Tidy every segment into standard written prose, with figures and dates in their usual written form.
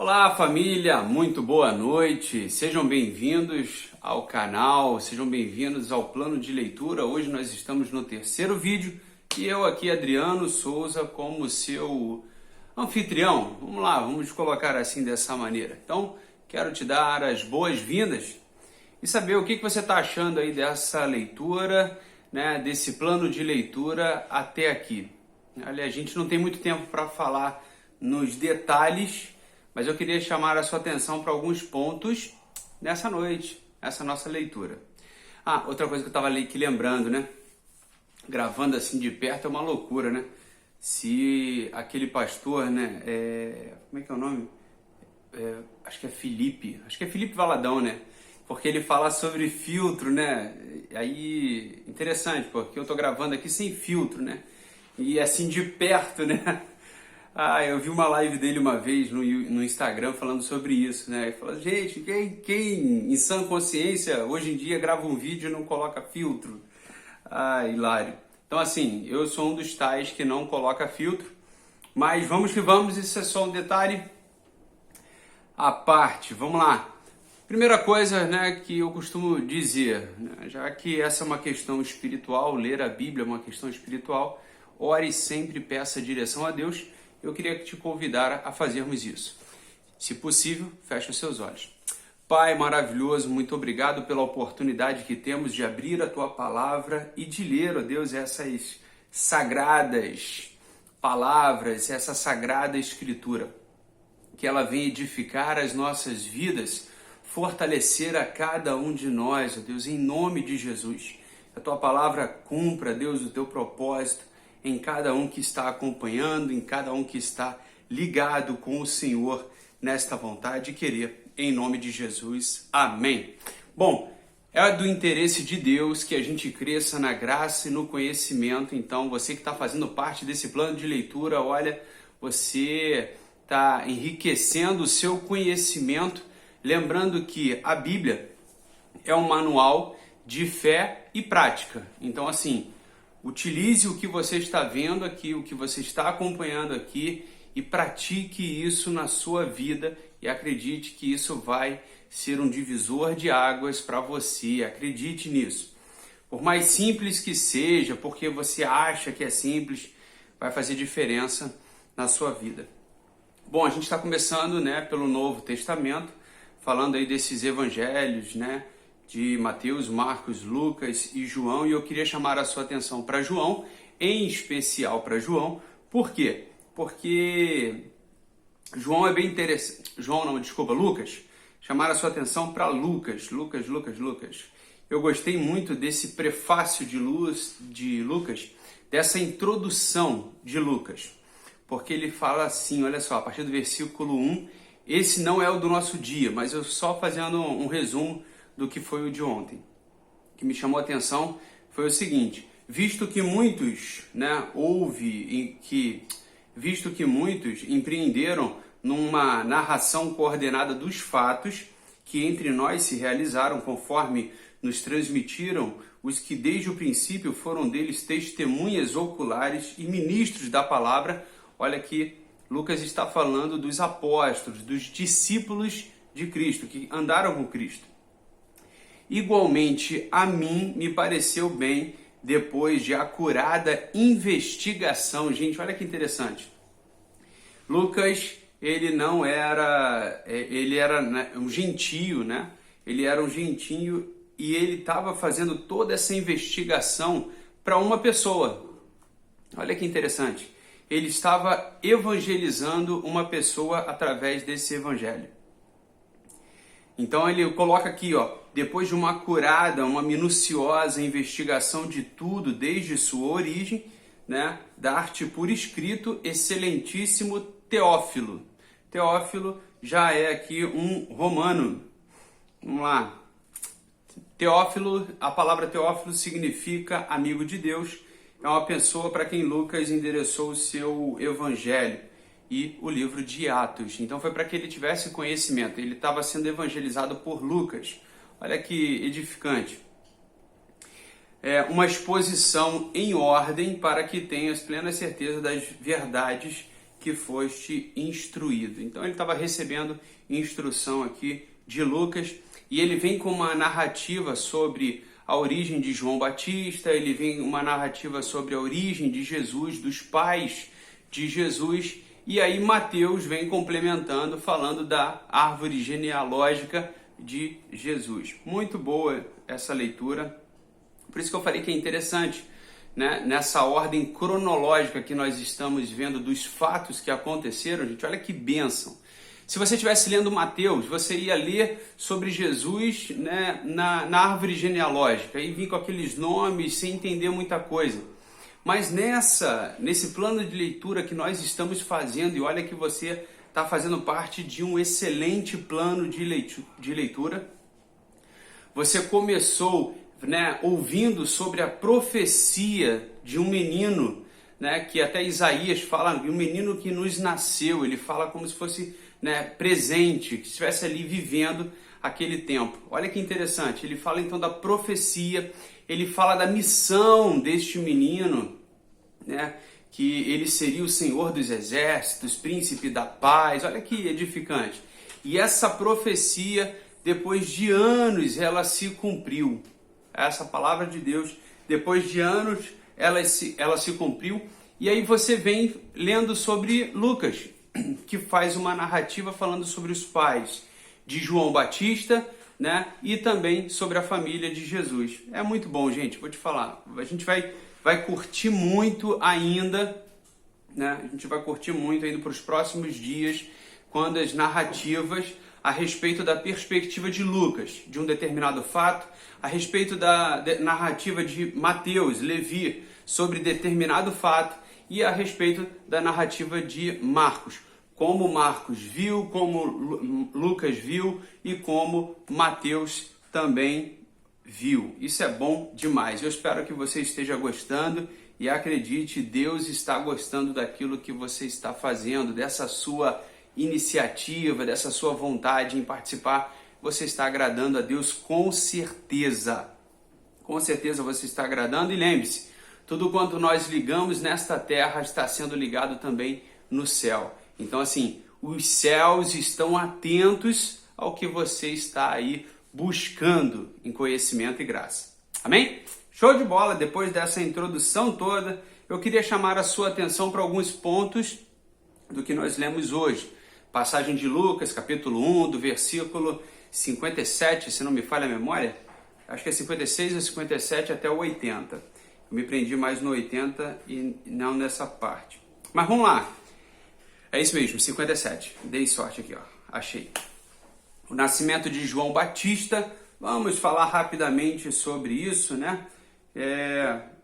Olá família, muito boa noite, sejam bem-vindos ao canal, sejam bem-vindos ao plano de leitura. Hoje nós estamos no terceiro vídeo e eu aqui, Adriano Souza, como seu anfitrião. Vamos lá, vamos colocar assim dessa maneira. Então, quero te dar as boas-vindas e saber o que você está achando aí dessa leitura, né, desse plano de leitura até aqui. Olha, a gente não tem muito tempo para falar nos detalhes, mas eu queria chamar a sua atenção para alguns pontos nessa noite, essa nossa leitura. Outra coisa que eu estava aqui lembrando, né? Gravando assim de perto é uma loucura, né? Se aquele pastor, né? Como é que é o nome? Acho que é Felipe Valadão, né? Porque ele fala sobre filtro, né? Aí, interessante, porque eu tô gravando aqui sem filtro, né? E assim de perto, né? Eu vi uma live dele uma vez no Instagram falando sobre isso, né? Ele falou, gente, quem em sã consciência hoje em dia grava um vídeo e não coloca filtro? Hilário. Então assim, eu sou um dos tais que não coloca filtro, mas vamos que vamos, isso é só um detalhe à parte. Vamos lá. Primeira coisa, né, que eu costumo dizer, né, já que essa é uma questão espiritual, ler a Bíblia é uma questão espiritual, ore sempre, peça direção a Deus. Eu queria te convidar a fazermos isso. Se possível, feche os seus olhos. Pai maravilhoso, muito obrigado pela oportunidade que temos de abrir a Tua palavra e de ler, ó Deus, essas sagradas palavras, essa sagrada escritura. Que ela venha edificar as nossas vidas, fortalecer a cada um de nós, ó Deus, em nome de Jesus. Que a Tua palavra cumpra, Deus, o Teu propósito em cada um que está acompanhando, em cada um que está ligado com o Senhor nesta vontade e querer, em nome de Jesus. Amém. Bom, é do interesse de Deus que a gente cresça na graça e no conhecimento. Então, você que está fazendo parte desse plano de leitura, olha, você está enriquecendo o seu conhecimento, lembrando que a Bíblia é um manual de fé e prática. Então, assim, utilize o que você está vendo aqui, o que você está acompanhando aqui e pratique isso na sua vida e acredite que isso vai ser um divisor de águas para você. Acredite nisso. Por mais simples que seja, porque você acha que é simples, vai fazer diferença na sua vida. Bom, a gente está começando, né, pelo Novo Testamento, falando aí desses evangelhos, né, de Mateus, Marcos, Lucas e João, e eu queria chamar a sua atenção para João, em especial para João. Por quê? Porque João é bem interessante. Lucas. Chamar a sua atenção para Lucas. Eu gostei muito desse prefácio de Lucas, dessa introdução de Lucas, porque ele fala assim, olha só, a partir do versículo 1, esse não é o do nosso dia, mas eu só fazendo um resumo do que foi o de ontem. O que me chamou a atenção foi o seguinte: visto que muitos empreenderam numa narração coordenada dos fatos que entre nós se realizaram, conforme nos transmitiram os que desde o princípio foram deles testemunhas oculares e ministros da palavra. Olha que Lucas está falando dos apóstolos, dos discípulos de Cristo, que andaram com Cristo. Igualmente, a mim me pareceu bem, depois de acurada investigação. Gente, olha que interessante. Lucas, ele era um gentio, né? Ele era um gentio e ele estava fazendo toda essa investigação para uma pessoa. Olha que interessante. Ele estava evangelizando uma pessoa através desse evangelho. Então ele coloca aqui, depois de uma acurada, uma minuciosa investigação de tudo, desde sua origem, né, dar-te por escrito, excelentíssimo Teófilo. Teófilo já é aqui um romano. Vamos lá. Teófilo, a palavra Teófilo significa amigo de Deus. É uma pessoa para quem Lucas endereçou o seu evangelho e o livro de Atos. Então foi para que ele tivesse conhecimento. Ele estava sendo evangelizado por Lucas. Olha que edificante. Uma exposição em ordem para que tenhas plena certeza das verdades que foste instruído. Então ele estava recebendo instrução aqui de Lucas e ele vem com uma narrativa sobre a origem de João Batista, ele vem uma narrativa sobre a origem de Jesus, dos pais de Jesus, e aí Mateus vem complementando, falando da árvore genealógica de Jesus. Muito boa essa leitura, por isso que eu falei que é interessante, né? Nessa ordem cronológica que nós estamos vendo dos fatos que aconteceram, gente, olha que bênção. Se você estivesse lendo Mateus, você ia ler sobre Jesus, né, na árvore genealógica e vir com aqueles nomes sem entender muita coisa. Mas nesse plano de leitura que nós estamos fazendo, e olha que você está fazendo parte de um excelente plano de leitura, você começou, né, ouvindo sobre a profecia de um menino, né, que até Isaías fala, um menino que nos nasceu, ele fala como se fosse, né, presente, que estivesse ali vivendo aquele tempo. Olha que interessante, ele fala então da profecia, ele fala da missão deste menino, né, que ele seria o Senhor dos exércitos, príncipe da paz. Olha que edificante. E essa profecia, depois de anos, ela se cumpriu. Essa palavra de Deus, depois de anos, ela se cumpriu. E aí você vem lendo sobre Lucas, que faz uma narrativa falando sobre os pais de João Batista, né? E também sobre a família de Jesus. É muito bom, gente, vou te falar. A gente vai curtir muito ainda, né? A gente vai curtir muito ainda para os próximos dias, quando as narrativas a respeito da perspectiva de Lucas, de um determinado fato, a respeito da narrativa de Mateus, Levi, sobre determinado fato, e a respeito da narrativa de Marcos, como Marcos viu, como Lucas viu e como Mateus também viu. Isso é bom demais. Eu espero que você esteja gostando e acredite, Deus está gostando daquilo que você está fazendo, dessa sua iniciativa, dessa sua vontade em participar. Você está agradando a Deus com certeza. Com certeza você está agradando. E lembre-se, tudo quanto nós ligamos nesta terra está sendo ligado também no céu. Então, assim, os céus estão atentos ao que você está aí buscando em conhecimento e graça. Amém? Show de bola! Depois dessa introdução toda, eu queria chamar a sua atenção para alguns pontos do que nós lemos hoje. Passagem de Lucas, capítulo 1, do versículo 57, se não me falha a memória, acho que é 56 ou 57 até o 80. Eu me prendi mais no 80 e não nessa parte. Mas vamos lá. É isso mesmo, 57. Dei sorte aqui, ó. Achei. O nascimento de João Batista. Vamos falar rapidamente sobre isso, né?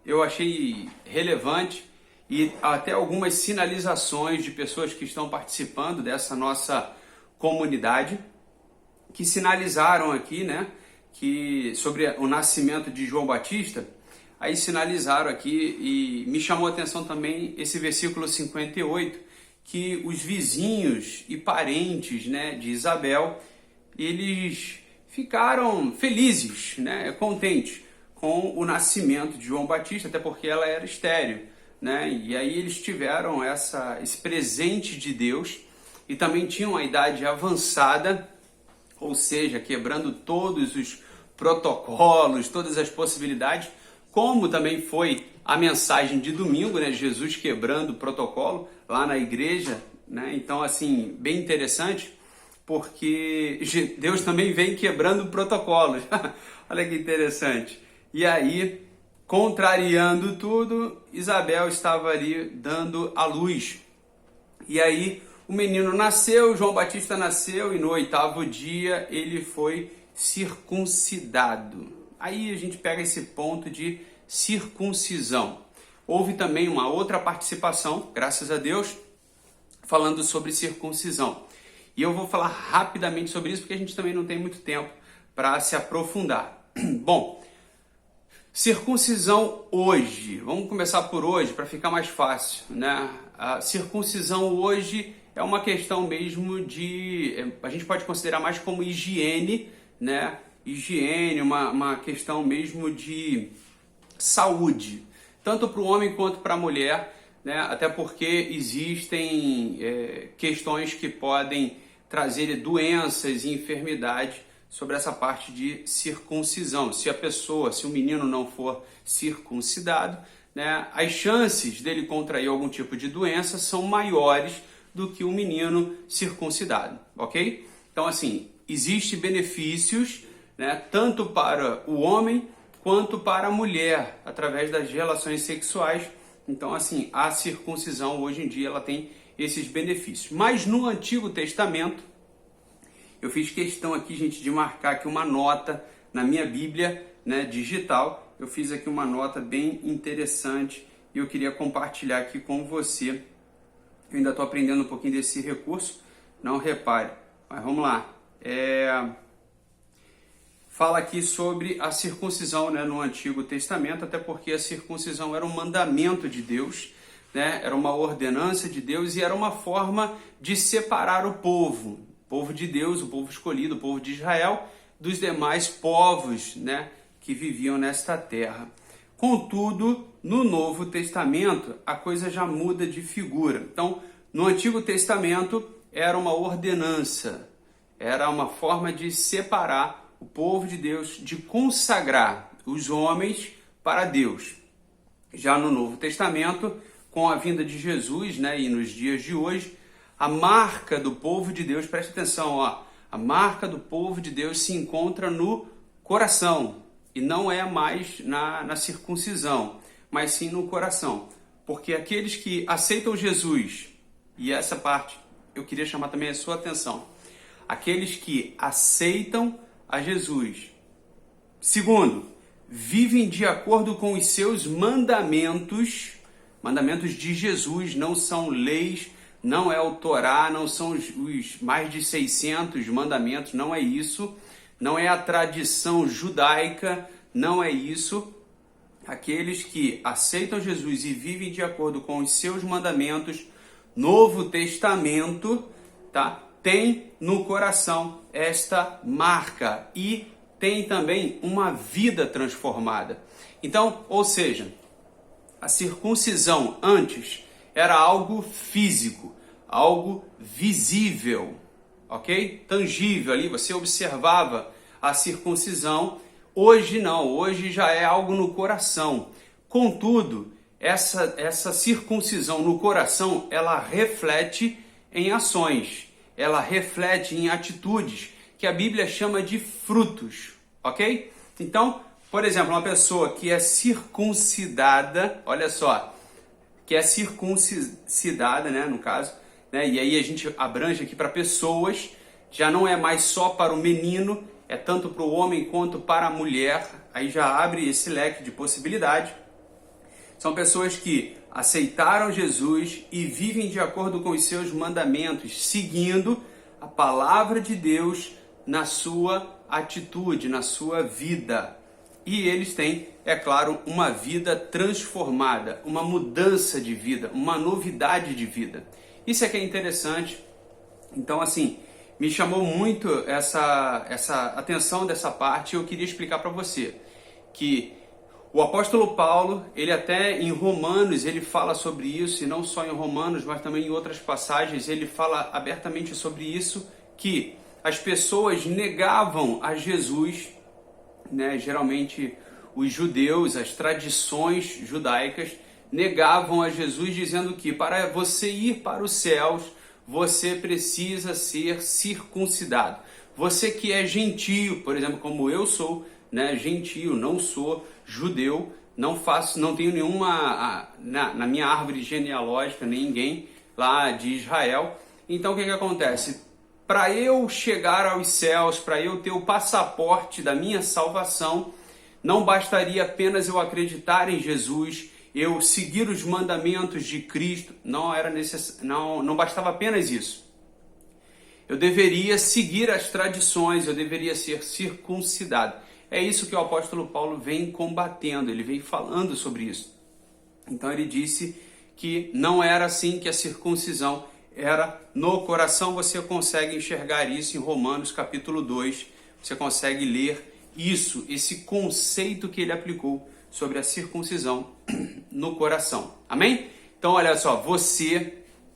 Eu achei relevante e até algumas sinalizações de pessoas que estão participando dessa nossa comunidade que sinalizaram aqui, né? Que sobre o nascimento de João Batista. Aí sinalizaram aqui e me chamou a atenção também esse versículo 58, que os vizinhos e parentes, né, de Isabel, eles ficaram felizes, né, contentes com o nascimento de João Batista, até porque ela era estéril, né, e aí eles tiveram esse presente de Deus e também tinham a idade avançada, ou seja, quebrando todos os protocolos, todas as possibilidades, como também foi a mensagem de domingo, né? Jesus quebrando o protocolo lá na igreja, né? Então, assim, bem interessante, porque Deus também vem quebrando protocolos. Olha que interessante. E aí, contrariando tudo, Isabel estava ali dando a luz. E aí, o menino nasceu, João Batista nasceu, e no 8º dia ele foi circuncidado. Aí a gente pega esse ponto de circuncisão. Houve também uma outra participação, graças a Deus, falando sobre circuncisão. E eu vou falar rapidamente sobre isso, porque a gente também não tem muito tempo para se aprofundar. Bom, circuncisão hoje. Vamos começar por hoje, para ficar mais fácil, né? A circuncisão hoje é uma questão mesmo a gente pode considerar mais como higiene, né? Higiene, uma questão mesmo de saúde, tanto para o homem quanto para a mulher, né? Até porque existem questões que podem trazer doenças e enfermidades sobre essa parte de circuncisão. Se o menino não for circuncidado, né, as chances dele contrair algum tipo de doença são maiores do que um menino circuncidado, ok? Então, assim, existem benefícios, né, tanto para o homem quanto para a mulher, através das relações sexuais. Então, assim, a circuncisão hoje em dia ela tem esses benefícios. Mas no Antigo Testamento, eu fiz questão aqui, gente, de marcar aqui uma nota na minha Bíblia, né, digital. Eu fiz aqui uma nota bem interessante e eu queria compartilhar aqui com você. Eu ainda estou aprendendo um pouquinho desse recurso, não repare. Mas vamos lá. Fala aqui sobre a circuncisão, né, no Antigo Testamento, até porque a circuncisão era um mandamento de Deus, né, era uma ordenança de Deus e era uma forma de separar o povo de Deus, o povo escolhido, o povo de Israel, dos demais povos, né, que viviam nesta terra. Contudo, no Novo Testamento, a coisa já muda de figura. Então, no Antigo Testamento, era uma ordenança, era uma forma de separar o povo de Deus, de consagrar os homens para Deus. Já no Novo Testamento, com a vinda de Jesus, né, e nos dias de hoje, a marca do povo de Deus, preste atenção, ó, a marca do povo de Deus se encontra no coração, e não é mais na circuncisão, mas sim no coração. Porque aqueles que aceitam Jesus, e essa parte eu queria chamar também a sua atenção, aqueles que aceitam a Jesus, segundo, vivem de acordo com os seus mandamentos de Jesus, não são leis, não é o Torá, não são os mais de 600 mandamentos, não é isso, não é a tradição judaica, não é isso. Aqueles que aceitam Jesus e vivem de acordo com os seus mandamentos, Novo Testamento, tá? Tem no coração esta marca e tem também uma vida transformada. Então, ou seja, a circuncisão antes era algo físico, algo visível, ok? Tangível ali, você observava a circuncisão. Hoje não, hoje já é algo no coração. Contudo, essa circuncisão no coração, ela reflete em ações, ela reflete em atitudes que a Bíblia chama de frutos, ok? Então, por exemplo, uma pessoa que é circuncidada, olha só, que é circuncidada, né, no caso, né, e aí a gente abrange aqui para pessoas, já não é mais só para o menino, é tanto para o homem quanto para a mulher, aí já abre esse leque de possibilidade. São pessoas que aceitaram Jesus e vivem de acordo com os seus mandamentos, seguindo a palavra de Deus na sua atitude, na sua vida. E eles têm, é claro, uma vida transformada, uma mudança de vida, uma novidade de vida. Isso é que é interessante. Então, assim, me chamou muito essa atenção dessa parte. Eu queria explicar para você que o apóstolo Paulo, ele até em Romanos, ele fala sobre isso, e não só em Romanos, mas também em outras passagens, ele fala abertamente sobre isso, que as pessoas negavam a Jesus, né? Geralmente os judeus, as tradições judaicas, negavam a Jesus dizendo que para você ir para os céus, você precisa ser circuncidado. Você que é gentio, por exemplo, como eu sou, né, gentio, não sou judeu, não tenho nenhuma na minha árvore genealógica, ninguém lá de Israel. Então o que acontece? Para eu chegar aos céus, para eu ter o passaporte da minha salvação, não bastaria apenas eu acreditar em Jesus, eu seguir os mandamentos de Cristo, não bastava apenas isso. Eu deveria seguir as tradições, eu deveria ser circuncidado. É isso que o apóstolo Paulo vem combatendo, ele vem falando sobre isso. Então ele disse que não era assim, que a circuncisão era no coração. Você consegue enxergar isso em Romanos capítulo 2, você consegue ler isso, esse conceito que ele aplicou sobre a circuncisão no coração. Amém? Então, olha só, você